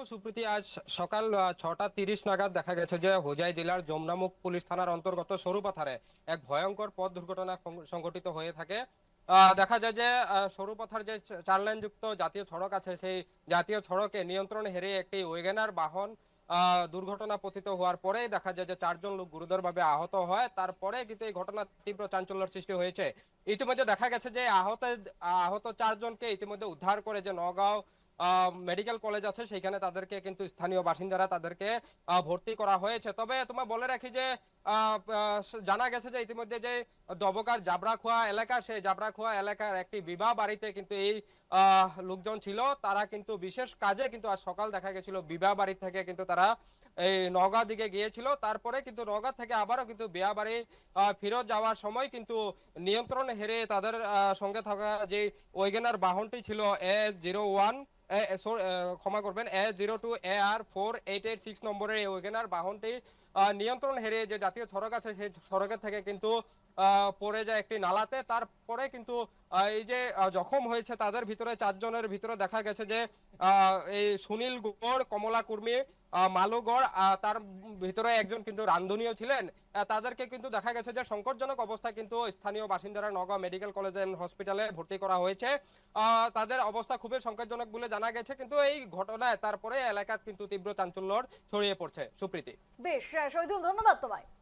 সুপ্রীতি, আজ সকাল 6টা 30 নাগাদ দেখা গেছে যে হোজাই জেলার যমুনামুখ পুলিশ থানার অন্তর্গত সরুপাথারে এক ভয়ঙ্কর পথ দুর্ঘটনা সংঘটিত হয়ে থাকে। দেখা যায় যে সরুপাথার যে 4 লেন যুক্ত জাতীয় সড়ক আছে, সেই জাতীয় সড়কে নিয়ন্ত্রণ হেরিয়ে একটি ওয়েগেনার বাহন দুর্ঘটনা পতিত হওয়ার পরেই দেখা যায় যে 4 জন লোক গুরুতরভাবে আহত হয়। তারপরে কিন্তু এই ঘটনা তীব্র চাঞ্চল্যের সৃষ্টি হয়েছে। ইতিমধ্যে দেখা গেছে যে আহত আহত 4 জনকে ইতিমধ্যে উদ্ধার করে যে নওগাঁও মেডিকেল কলেজ আছে সেখানে তাদেরকে কিন্তু স্থানীয় বাসিন্দারা তাদেরকে ভর্তি করা হয়েছে। তবে তোমার বলে রাখি যে জানা গেছে যে ইতিমধ্যে যে দবকার জাবরাখোয়া এলাকা, সেই জাবরাখোয়া এলাকার একটি বিবাহ বাড়িতে কিন্তু এই লোকজন ছিল। তারা কিন্তু বিশেষ কাজে কিন্তু আজ সকাল দেখা গেছিল বিবাহ বাড়ি থেকে কিন্তু তারা এই নওগাঁ দিকে গিয়েছিল। তারপরে কিন্তু নওগাঁ থেকে আবারও কিন্তু বিয়া বাড়ি ফেরত যাওয়ার সময় কিন্তু নিয়ন্ত্রণ হেরে তাদের সঙ্গে থাকা যে ওয়েগেনার বাহনটি ছিল AS01, ক্ষমা করবেন, A02AR4886 নম্বরের এই ওয়েগেনার বাহনটি নিয়ন্ত্রণ হেরে যে জাতীয় সড়ক আছে সেই সড়কের থেকে কিন্তু পড়ে যায় একটি নালাতে। তারপরে কিন্তু এই যে জখম হয়েছে তাদের ভিতরে 4 জনের ভিতরে দেখা গেছে যে এই সুনীল গড়, কমলা কুর্মী, মালু গড়, তার ভিতরে একজন কিন্তু রান্ধনীয় ছিলেন। তাদেরকে কিন্তু দেখা গেছে যে সংকটজনক অবস্থায় কিন্তু স্থানীয় বাসিন্দারা নওগাঁ মেডিকেল কলেজ এন্ড হসপিটালে ভর্তি করা হয়েছে। তাদের অবস্থা খুবই সংকটজনক বলে জানা গেছে। কিন্তু এই ঘটনায় তারপরে এলাকাত কিন্তু তীব্র চাঞ্চল্য ছড়িয়ে পড়ছে। সুপ্রীতি। বেশ, শহীদুল, ধন্যবাদ তোমায়।